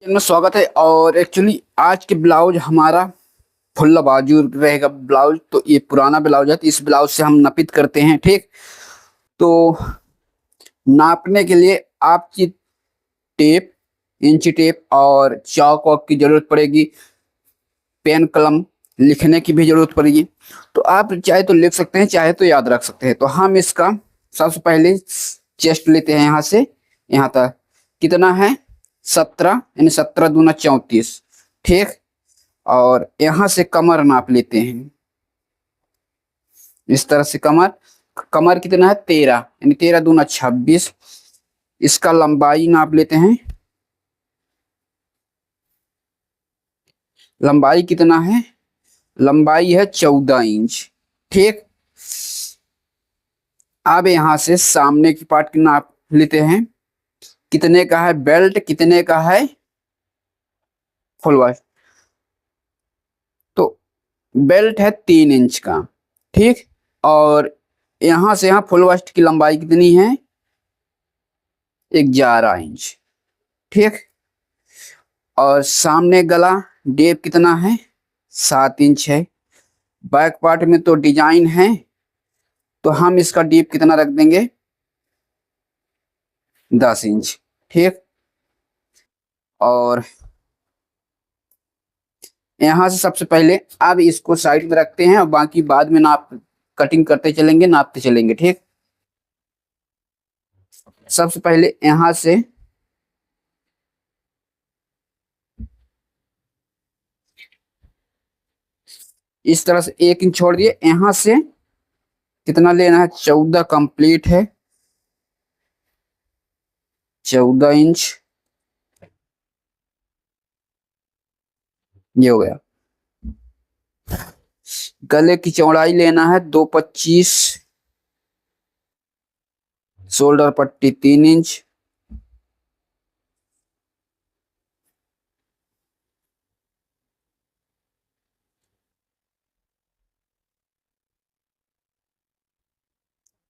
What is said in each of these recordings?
में स्वागत है। और एक्चुअली आज के ब्लाउज हमारा फुल्ला बाजू रहेगा ब्लाउज। तो ये पुराना ब्लाउज है, तो इस ब्लाउज से हम नापित करते हैं। ठीक, तो नापने के लिए आपकी टेप, इंची टेप और चौक वॉक की जरूरत पड़ेगी। पेन कलम लिखने की भी जरूरत पड़ेगी। तो आप चाहे तो लिख सकते हैं, चाहे तो याद रख सकते हैं। तो हम इसका सबसे पहले चेस्ट लेते हैं, यहाँ से यहाँ तक कितना है 17, यानी 17 दूना 34। ठीक, और यहाँ से कमर नाप लेते हैं। इस तरह से कमर कमर कितना है 13, यानी 13 दूना 26। इसका लंबाई नाप लेते हैं। लंबाई कितना है, लंबाई है 14 इंच। ठीक, अब यहाँ से सामने की पार्ट की नाप लेते हैं। कितने का है बेल्ट, कितने का है फुल वाइड। तो बेल्ट है 3 इंच का। ठीक, और यहाँ से यहाँ फुल वास्ट की लंबाई कितनी है 11 इंच। ठीक, और सामने गला डेप कितना है 7 इंच है। बैक पार्ट में तो डिजाइन है, तो हम इसका डीप कितना रख देंगे 10 इंच। ठीक, और यहाँ से सबसे पहले अब इसको साइड में रखते हैं और बाकी बाद में नाप कटिंग करते चलेंगे, नापते चलेंगे। ठीक, सबसे पहले यहाँ से इस तरह से 1 इंच छोड़ दिए। यहाँ से कितना लेना है 14 कंप्लीट है, 14 इंच ये हो गया। गले की चौड़ाई लेना है 2.25, शोल्डर पट्टी 3 इंच।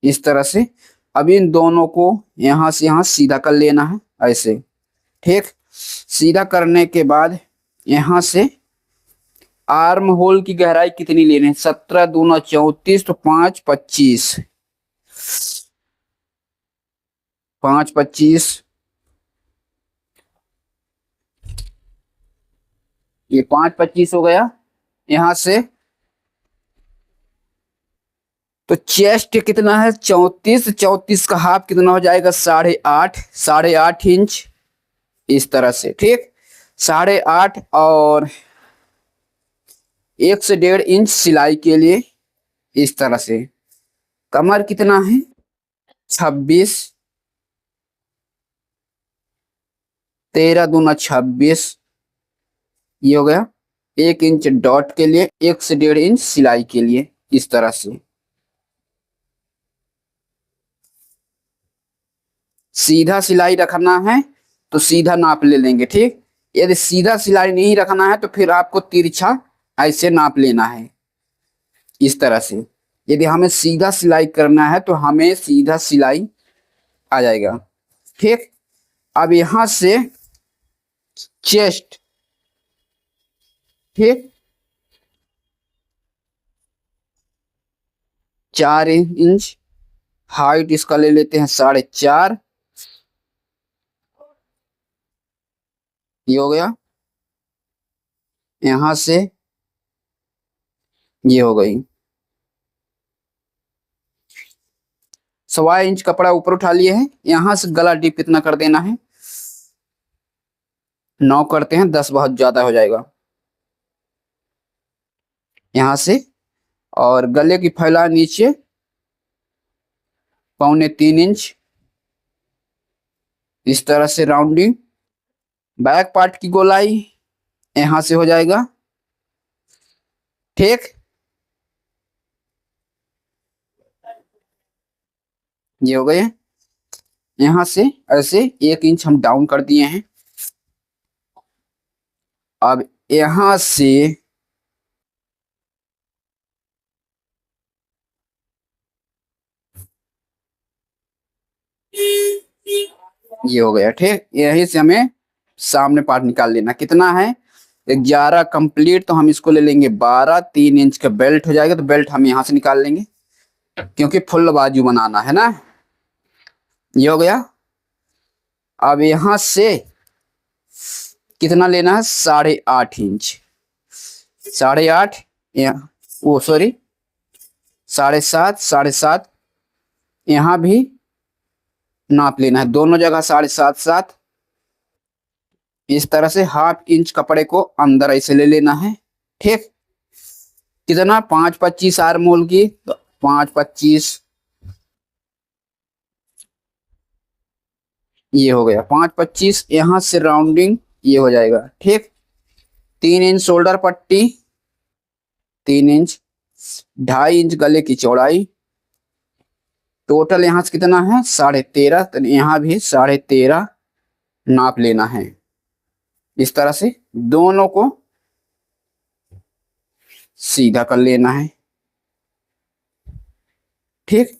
इस तरह से अब इन दोनों को यहां से यहां सीधा कर लेना है ऐसे। ठीक, सीधा करने के बाद यहां से आर्म होल की गहराई कितनी लेनी है 17 दूना 34, तो 5.25, 5.25 ये 5.25 हो गया। यहां से तो चेस्ट कितना है 34, 34 का हाफ कितना हो जाएगा 8.5, 8.5 इंच इस तरह से। ठीक, 8.5 और 1 से 1.5 इंच सिलाई के लिए इस तरह से। कमर कितना है 26, 13 दूना 26 ये हो गया। 1 इंच डॉट के लिए, 1 से 1.5 इंच सिलाई के लिए इस तरह से। सीधा सिलाई रखना है तो सीधा नाप ले लेंगे। ठीक, यदि सीधा सिलाई नहीं रखना है तो फिर आपको तिरछा ऐसे नाप लेना है इस तरह से। यदि हमें सीधा सिलाई करना है तो हमें सीधा सिलाई आ जाएगा। ठीक, अब यहां से चेस्ट, ठीक 4 इंच, हाइट इसका ले लेते हैं 4.5, ये हो गया। यहां से ये हो गई 1.25 इंच कपड़ा ऊपर उठा लिए हैं। यहां से गला डीप कितना कर देना है 9 करते हैं, 10 बहुत ज्यादा हो जाएगा यहां से। और गले की फैला नीचे 3.25 इंच इस तरह से राउंडिंग। बैक पार्ट की गोलाई यहां से हो जाएगा। ठीक, ये हो गए। यहां से ऐसे 1 इंच हम डाउन कर दिए हैं। अब यहां से ये हो गया। ठीक, यही से हमें सामने पार्ट निकाल लेना। कितना है 11 कंप्लीट, तो हम इसको ले लेंगे 12, 3 इंच का बेल्ट हो जाएगा। तो बेल्ट हम यहां से निकाल लेंगे क्योंकि फुल बाजू बनाना है ना। ये हो गया। अब यहां से कितना लेना है 8.5 इंच, 8.5 वो सॉरी 7.5, 7.5 यहां भी नाप लेना है, दोनों जगह 7.5 7। इस तरह से हाफ इंच कपड़े को अंदर ऐसे ले लेना है। ठीक, कितना 5.25 आर मोल की, तो 5.25 ये हो गया। 5.25 यहां से राउंडिंग ये हो जाएगा। ठीक, 3 इंच शोल्डर पट्टी, 3 इंच, 2.5 इंच गले की चौड़ाई। टोटल यहां से कितना है 13.5, तो यहां भी 13.5 नाप लेना है। इस तरह से दोनों को सीधा कर लेना है। ठीक,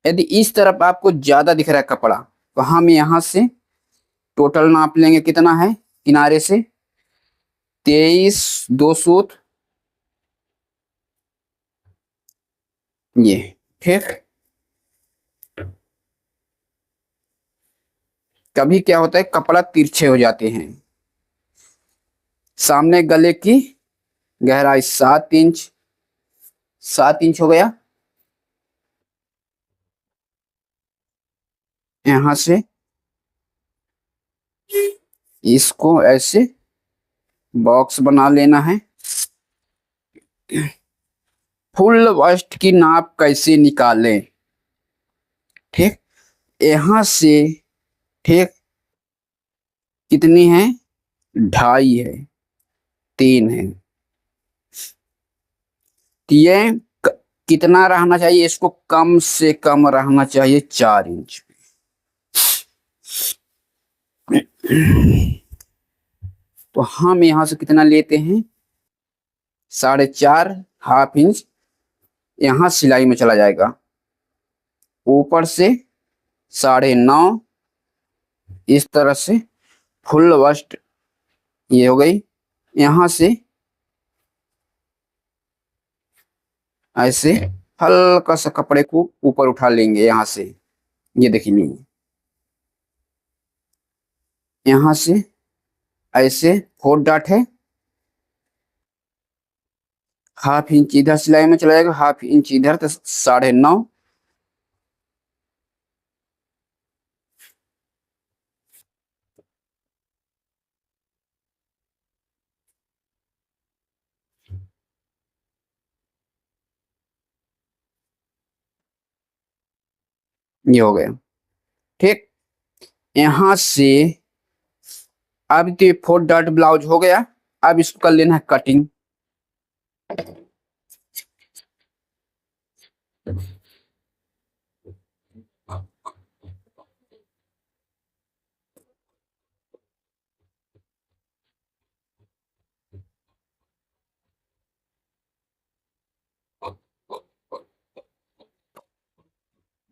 यदि इस तरफ आपको ज्यादा दिख रहा है कपड़ा, तो हम यहां से टोटल नाप लेंगे। कितना है किनारे से 23 2 सूत ये। ठीक, कभी क्या होता है कपड़ा तिरछे हो जाते हैं। सामने गले की गहराई 7 इंच, 7 इंच हो गया। यहां से इसको ऐसे बॉक्स बना लेना है। फुल बस्ट की नाप कैसे निकालें। ठीक, यहां से ठीक कितनी है 2.5 है, 3 है। तो ये कितना रहना चाहिए, इसको कम से कम रहना चाहिए 4 इंच। तो हम यहां से कितना लेते हैं 4.5 हाफ इंच यहां सिलाई में चला जाएगा। ऊपर से 9.5 इस तरह से फुल बस्ट ये हो गई। यहां से ऐसे हल्का सा कपड़े को ऊपर उठा लेंगे यहां से। ये देखिए यहां से ऐसे 4 डॉट है, हाफ इंच इधर सिलाई में चला जाएगा, हाफ इंच इधर, तो 9.5। ये हो गया। ठीक, यहां से अब तो 4 डॉट ब्लाउज हो गया। अब इसको कर लेना है कटिंग।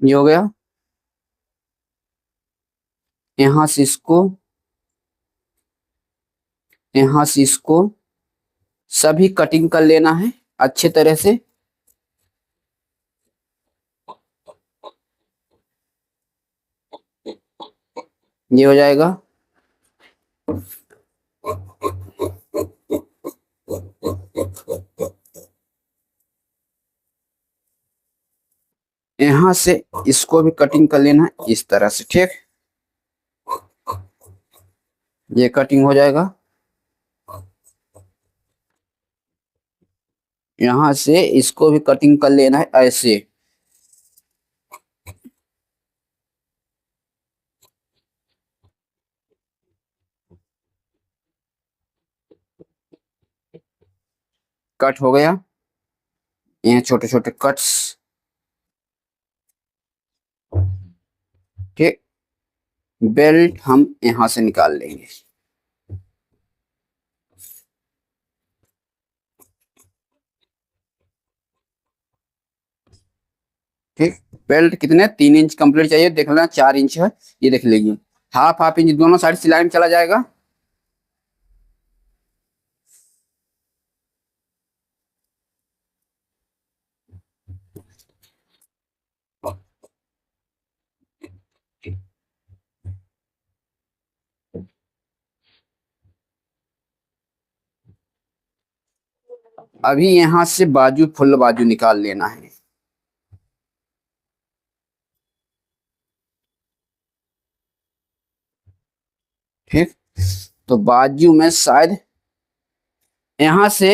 ये हो गया। यहां से इसको, यहां से इसको सभी कटिंग कर लेना है अच्छे तरह से। ये हो जाएगा। यहां से इसको भी कटिंग कर लेना है इस तरह से। ठीक, ये कटिंग हो जाएगा। यहां से इसको भी कटिंग कर लेना है ऐसे। कट हो गया। ये छोटे छोटे कट्स। ठीक, बेल्ट हम यहां से निकाल लेंगे। ठीक, बेल्ट कितने 3 इंच कंप्लीट चाहिए, देख लेना 4 इंच है, ये देख लीजिए हाफ हाफ इंच दोनों साइड सिलाई में चला जाएगा। अभी यहां से बाजू फुल बाजू निकाल लेना है। ठीक, तो बाजू में शायद यहां से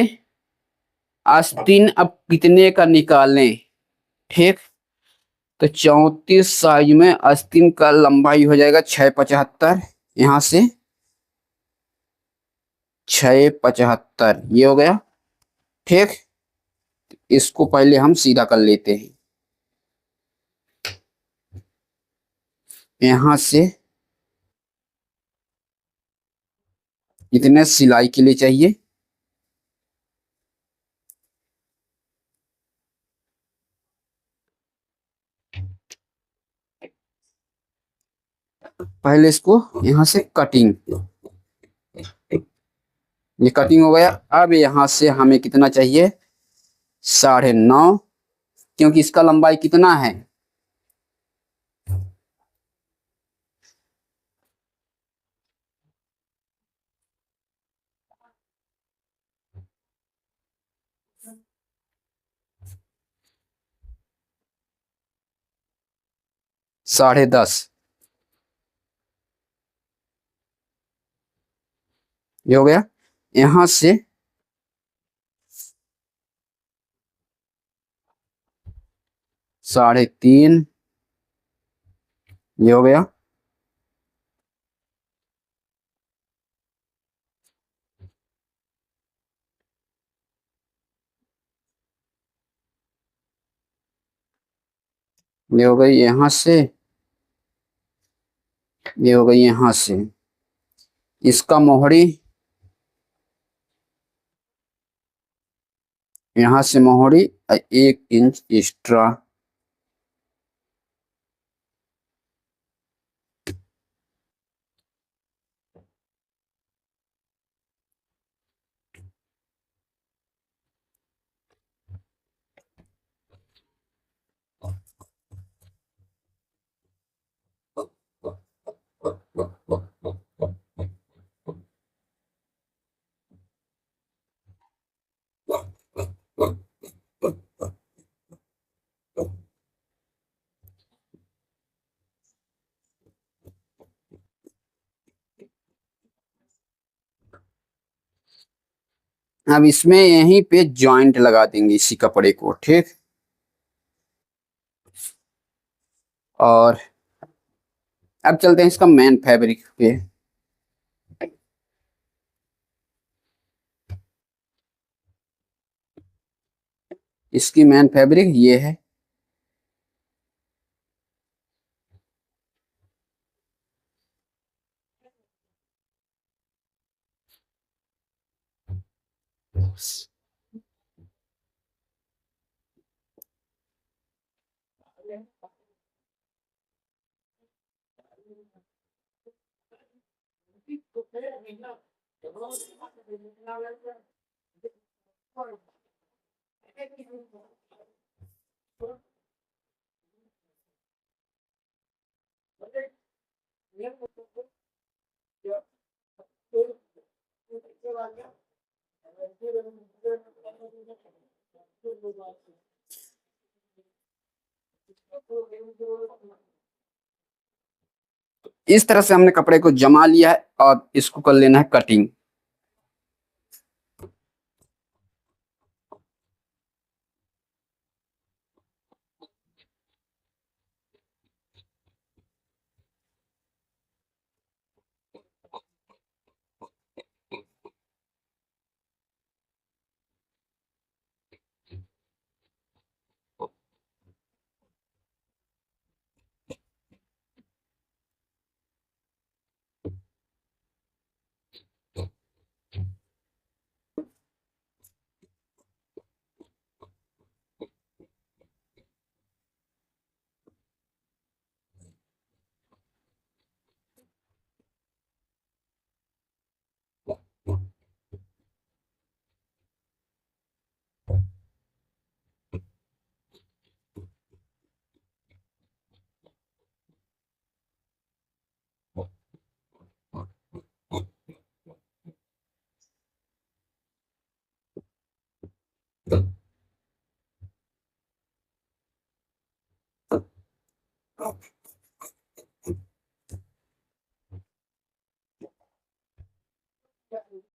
आस्तीन अब कितने का निकालें। ठीक, तो 34 साइज में आस्तीन का लंबाई हो जाएगा 675, यहां से 675 ये हो गया। ठीक, इसको पहले हम सीधा कर लेते हैं। यहां से इतने सिलाई के लिए चाहिए। पहले इसको यहां से कटिंग, ये कटिंग हो गया। अब यहां से हमें कितना चाहिए, 9.5, क्योंकि इसका लंबाई कितना है, 10.5, ये हो गया। यहां से 3.5, ये हो गया। ये हो गई यहां से, ये हो गई यहां से। इसका मोहरी, यहां से मोहरी 1 इंच एक्स्ट्रा। अब इसमें यहीं पे जॉइंट लगा देंगे इसी कपड़े को। ठीक, और अब चलते हैं इसका मेन फैब्रिक पे। इसकी मेन फैब्रिक ये है। इस तरह से हमने कपड़े को जमा लिया है और इसको कर लेना है कटिंग।